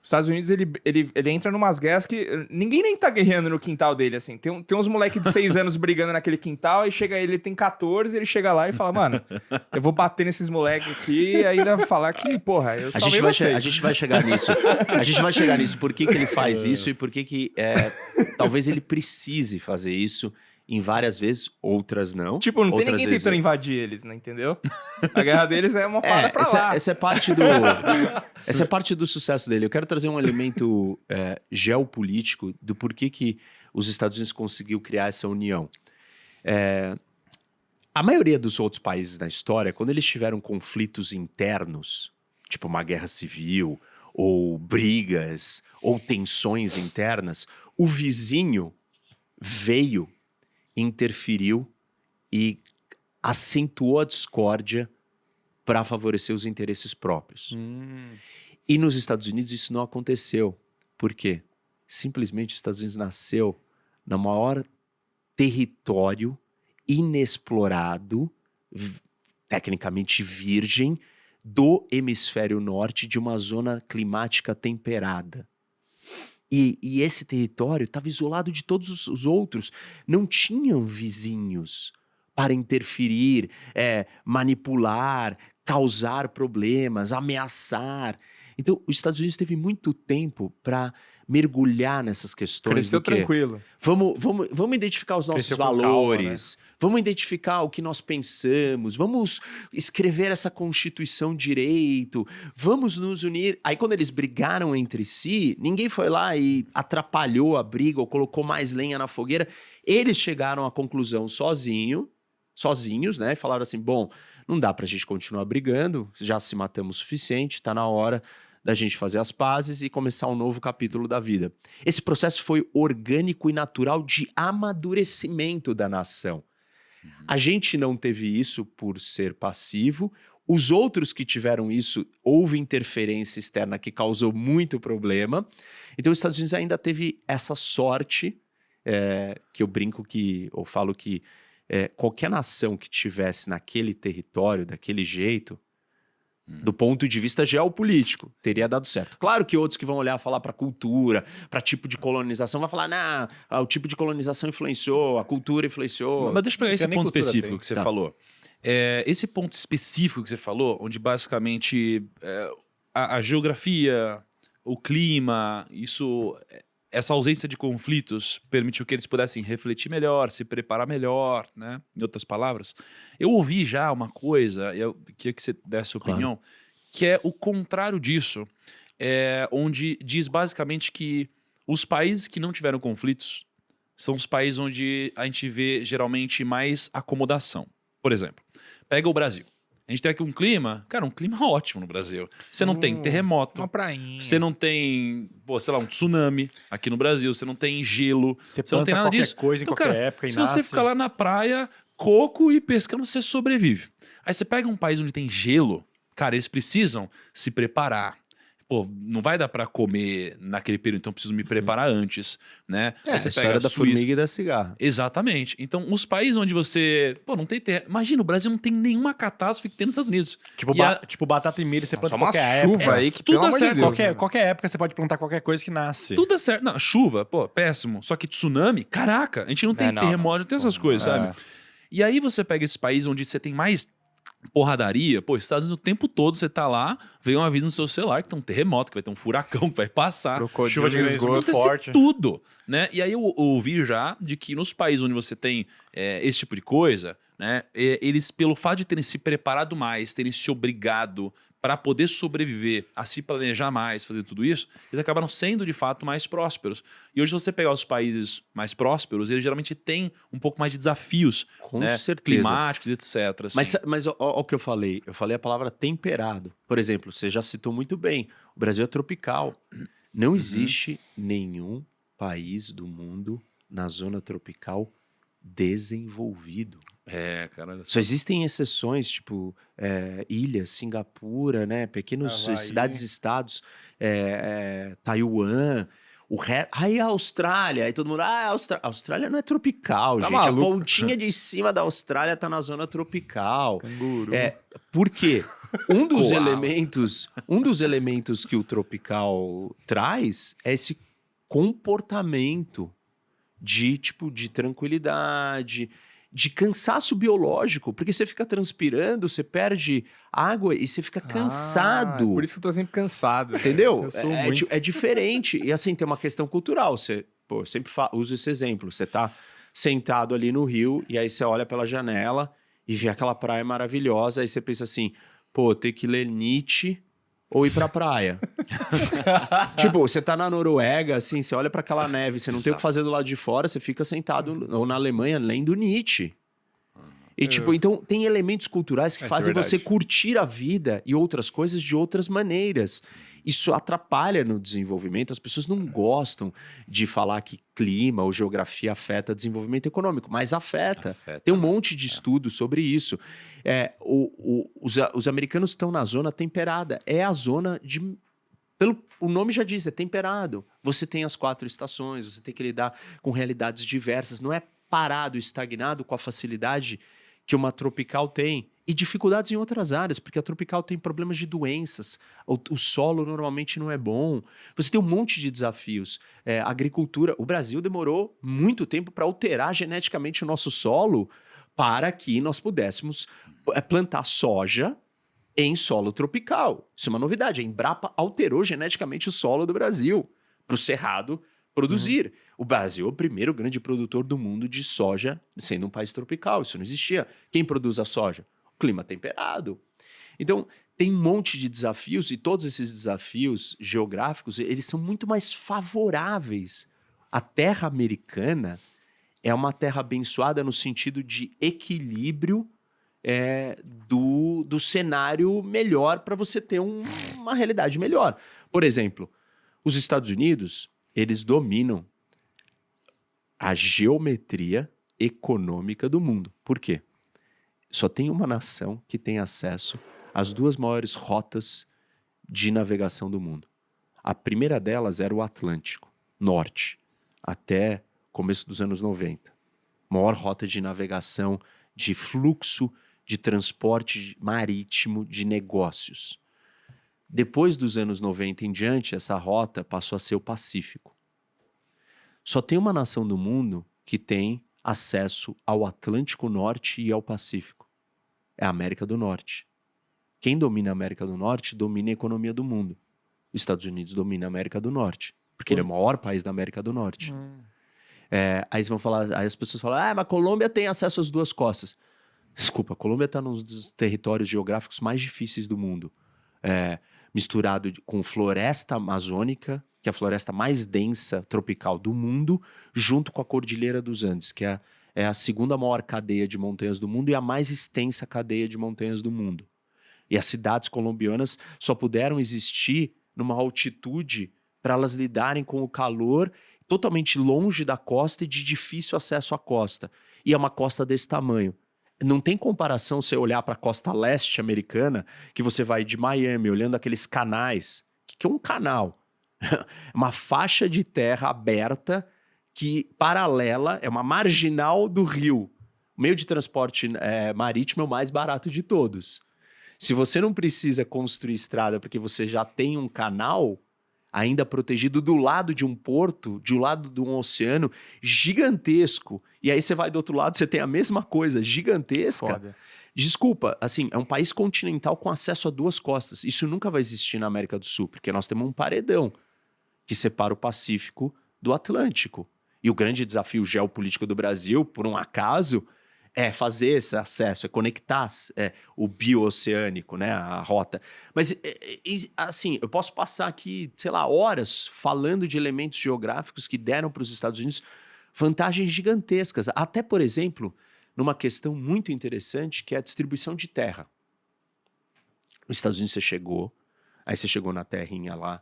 Os Estados Unidos, ele entra numas guerras que ninguém nem tá guerreando no quintal dele, assim. Tem uns moleques de 6 anos brigando naquele quintal, aí chega ele tem 14, ele chega lá e fala, mano, eu vou bater nesses moleques aqui e ainda falar que, porra, eu salvei vocês. A gente vai chegar nisso. A gente vai chegar nisso. Por que ele faz isso e por que talvez ele precise fazer isso em várias vezes, outras não. Tipo, não tem outras ninguém vezes tentando invadir eles, né? Entendeu? A guerra deles é uma parada pra lá. Essa é parte do sucesso dele. Eu quero trazer um elemento geopolítico do porquê que os Estados Unidos conseguiu criar essa união. A maioria dos outros países na história, quando eles tiveram conflitos internos, tipo uma guerra civil, ou brigas, ou tensões internas, o vizinho veio, interferiu e acentuou a discórdia para favorecer os interesses próprios. E nos Estados Unidos isso não aconteceu. Por quê? Simplesmente os Estados Unidos nasceu no maior território inexplorado, tecnicamente virgem, do hemisfério norte, de uma zona climática temperada. E esse território estava isolado de todos os outros. Não tinham vizinhos para interferir, manipular, causar problemas, ameaçar. Então, os Estados Unidos teve muito tempo para mergulhar nessas questões. Cresceu tranquilo. Vamos identificar os nossos valores, calma, né? Vamos identificar o que nós pensamos, vamos escrever essa Constituição direito, vamos nos unir. Aí quando eles brigaram entre si, ninguém foi lá e atrapalhou a briga ou colocou mais lenha na fogueira. Eles chegaram à conclusão sozinhos, né? E falaram assim, bom, não dá pra gente continuar brigando, já se matamos o suficiente, tá na hora da gente fazer as pazes e começar um novo capítulo da vida. Esse processo foi orgânico e natural de amadurecimento da nação. A gente não teve isso por ser passivo. Os outros que tiveram isso, houve interferência externa que causou muito problema. Então, os Estados Unidos ainda teve essa sorte, que eu brinco ou falo que qualquer nação que tivesse naquele território, daquele jeito, do ponto de vista geopolítico, teria dado certo. Claro que outros que vão olhar, falar para cultura, para tipo de colonização, vão falar, não, o tipo de colonização influenciou, a cultura influenciou. Mas deixa eu pegar esse ponto específico que você falou. Esse ponto específico que você falou, onde basicamente a geografia, o clima, essa ausência de conflitos permitiu que eles pudessem refletir melhor, se preparar melhor, né? Em outras palavras. Eu ouvi já uma coisa, eu queria que você desse sua opinião, que é o contrário disso, onde diz basicamente que os países que não tiveram conflitos são os países onde a gente vê geralmente mais acomodação. Por exemplo, pega o Brasil. A gente tem aqui um clima ótimo no Brasil. Você não tem terremoto. Uma prainha. Você não tem, sei lá, um tsunami aqui no Brasil. Você não tem gelo. Você não tem nada disso. Coisa em qualquer época e se você ficar lá na praia, coco e pescando, você sobrevive. Aí você pega um país onde tem gelo, cara, eles precisam se preparar. Pô, não vai dar pra comer naquele período, então eu preciso me preparar antes, né? Aí você pega a da formiga e da cigarra. Exatamente. Então, os países onde você... não tem terra... Imagina, o Brasil não tem nenhuma catástrofe que tem nos Estados Unidos. Tipo batata e milho, você planta só uma qualquer chuva época. aí que tudo pelo dá amor de certo. Deus, Qualquer época você pode plantar qualquer coisa que nasce. Tudo dá certo. Não, chuva, péssimo. Só que tsunami, caraca, a gente não tem terremoto, não tem essas coisas, sabe? E aí você pega esse país onde você tem mais porradaria, Estados Unidos o tempo todo você tá lá, vem um aviso no seu celular que tem um terremoto, que vai ter um furacão que vai passar, chuva de esgoto forte, tudo, né? E aí eu ouvi já de que nos países onde você tem esse tipo de coisa, né, eles pelo fato de terem se preparado mais, terem se obrigado para poder sobreviver, a se planejar mais, fazer tudo isso, eles acabaram sendo de fato mais prósperos. E hoje, se você pegar os países mais prósperos, eles geralmente têm um pouco mais de desafios, com né, certeza, climáticos, etc. Assim. Mas olha o que eu falei. Eu falei a palavra temperado. Por exemplo, você já citou muito bem. O Brasil é tropical. Não existe nenhum país do mundo na zona tropical desenvolvido. Cara. Só existem exceções, tipo ilhas, Singapura, né? Pequenas cidades-estados, Taiwan. Aí a Austrália, aí todo mundo, a Austrália não é tropical, Tá gente. maluco. A pontinha de cima da Austrália tá na zona tropical. Canguru. Por quê? Um dos elementos que o tropical traz é esse comportamento de tranquilidade, de cansaço biológico, porque você fica transpirando, você perde água e você fica cansado. Por isso que eu tô sempre cansado. Entendeu? Eu sou muito. É diferente. E assim, tem uma questão cultural. Eu sempre uso esse exemplo. Você tá sentado ali no rio e aí você olha pela janela e vê aquela praia maravilhosa. Aí você pensa assim, ter que ler Nietzsche ou ir pra praia. Tipo, você tá na Noruega, assim, você olha pra aquela neve, você não tem o que fazer do lado de fora, você fica sentado, ou na Alemanha, lendo Nietzsche. E, então, tem elementos culturais que fazem você curtir a vida e outras coisas de outras maneiras. Isso atrapalha no desenvolvimento. As pessoas não gostam de falar que clima ou geografia afeta desenvolvimento econômico, mas afeta. Tem um monte de estudos sobre isso. Os americanos estão na zona temperada. É a zona de... O nome já diz, é temperado. Você tem as 4 estações, você tem que lidar com realidades diversas. Não é parado, estagnado com a facilidade que uma tropical tem. E dificuldades em outras áreas, porque a tropical tem problemas de doenças, o solo normalmente não é bom. Você tem um monte de desafios. A agricultura, o Brasil demorou muito tempo para alterar geneticamente o nosso solo para que nós pudéssemos plantar soja em solo tropical. Isso é uma novidade. A Embrapa alterou geneticamente o solo do Brasil para o cerrado produzir. O Brasil é o primeiro grande produtor do mundo de soja, sendo um país tropical. Isso não existia. Quem produz a soja? O clima temperado. Então, tem um monte de desafios e todos esses desafios geográficos, eles são muito mais favoráveis. A terra americana é uma terra abençoada no sentido de equilíbrio do cenário melhor para você ter uma realidade melhor. Por exemplo, os Estados Unidos, eles dominam a geometria econômica do mundo. Por quê? Só tem uma nação que tem acesso às 2 maiores rotas de navegação do mundo. A primeira delas era o Atlântico Norte, até começo dos anos 90. Maior rota de navegação, de fluxo, de transporte marítimo, de negócios. Depois dos anos 90 em diante, essa rota passou a ser o Pacífico. Só tem uma nação do mundo que tem acesso ao Atlântico Norte e ao Pacífico. É a América do Norte. Quem domina a América do Norte domina a economia do mundo. Os Estados Unidos domina a América do Norte, porque ele é o maior país da América do Norte. Aí as pessoas falam, mas a Colômbia tem acesso às 2 costas. Desculpa, a Colômbia está nos territórios geográficos mais difíceis do mundo. Misturado com floresta amazônica, que é a floresta mais densa tropical do mundo, junto com a Cordilheira dos Andes, que é a segunda maior cadeia de montanhas do mundo e a mais extensa cadeia de montanhas do mundo. E as cidades colombianas só puderam existir numa altitude para elas lidarem com o calor totalmente longe da costa e de difícil acesso à costa. E é uma costa desse tamanho. Não tem comparação você olhar para a costa leste americana, que você vai de Miami, olhando aqueles canais. O que é um canal? Uma faixa de terra aberta que, paralela, é uma marginal do rio. O meio de transporte marítimo é o mais barato de todos. Se você não precisa construir estrada porque você já tem um canal, ainda protegido do lado de um porto, de um lado de um oceano gigantesco, e aí você vai do outro lado, você tem a mesma coisa gigantesca. Foda. Desculpa, assim, é um país continental com acesso a 2 costas. Isso nunca vai existir na América do Sul, porque nós temos um paredão que separa o Pacífico do Atlântico. E o grande desafio geopolítico do Brasil, por um acaso, é fazer esse acesso, é conectar o bio-oceânico, né, a rota. Mas, assim, eu posso passar aqui, sei lá, horas falando de elementos geográficos que deram para os Estados Unidos vantagens gigantescas. Até, por exemplo, numa questão muito interessante, que é a distribuição de terra. Nos Estados Unidos você chegou na terrinha lá,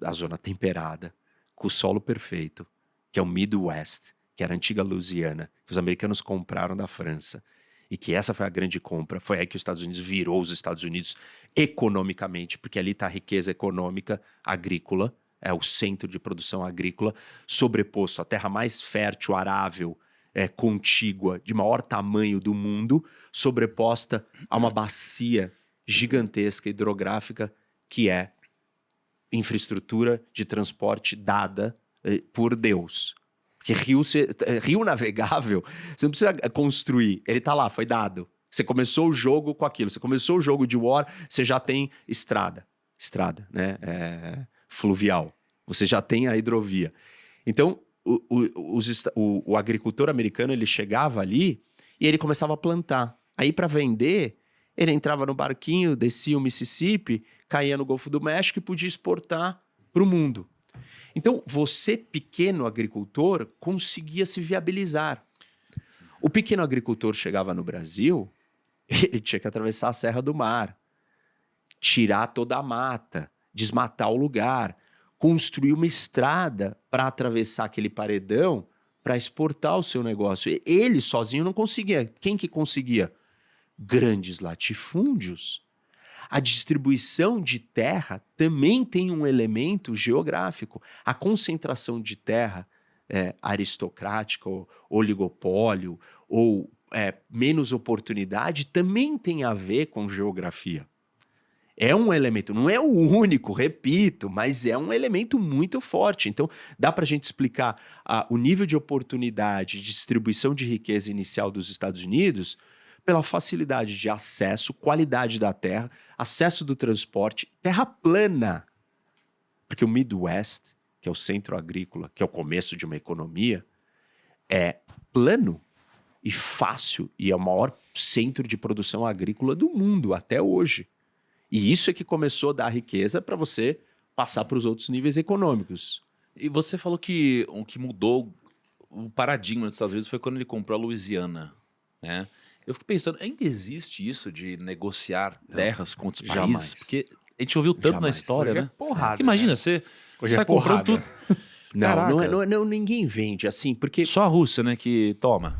a zona temperada, com o solo perfeito, que é o Midwest, que era a antiga Louisiana, que os americanos compraram da França, e que essa foi a grande compra. Foi aí que os Estados Unidos virou os Estados Unidos economicamente, porque ali está a riqueza econômica agrícola, é o centro de produção agrícola, sobreposto à terra mais fértil, arável, contígua, de maior tamanho do mundo, sobreposta a uma bacia gigantesca hidrográfica que é infraestrutura de transporte dada por Deus. Porque rio navegável, você não precisa construir, ele tá lá, foi dado. Você começou o jogo com aquilo, você começou o jogo de War, você já tem estrada, né? Fluvial, você já tem a hidrovia. Então, o agricultor americano, ele chegava ali e ele começava a plantar. Aí, para vender, ele entrava no barquinho, descia o Mississippi, caía no Golfo do México e podia exportar para o mundo. Então, você, pequeno agricultor, conseguia se viabilizar. O pequeno agricultor chegava no Brasil, ele tinha que atravessar a Serra do Mar, tirar toda a mata, desmatar o lugar, construir uma estrada para atravessar aquele paredão para exportar o seu negócio. Ele sozinho não conseguia. Quem que conseguia? Grandes latifúndios. A distribuição de terra também tem um elemento geográfico. A concentração de terra aristocrática, ou oligopólio, ou menos oportunidade, também tem a ver com geografia. É um elemento, não é o único, repito, mas é um elemento muito forte. Então, dá para a gente explicar o nível de oportunidade, de distribuição de riqueza inicial dos Estados Unidos pela facilidade de acesso, qualidade da terra, acesso do transporte, terra plana. Porque o Midwest, que é o centro agrícola, que é o começo de uma economia, é plano e fácil e é o maior centro de produção agrícola do mundo até hoje. E isso é que começou a dar riqueza para você passar para os outros níveis econômicos. E você falou que o que mudou o paradigma dos Estados Unidos foi quando ele comprou a Louisiana, né? Eu fico pensando, ainda existe isso de negociar terras com outros países? Jamais. Porque a gente ouviu tanto na Jamais. história, Hoje é né? porrada, Porque imagina, né? você Hoje sai é comprando porrada. tudo. Caraca. Não, ninguém vende assim, porque Só a Rússia, né, que toma.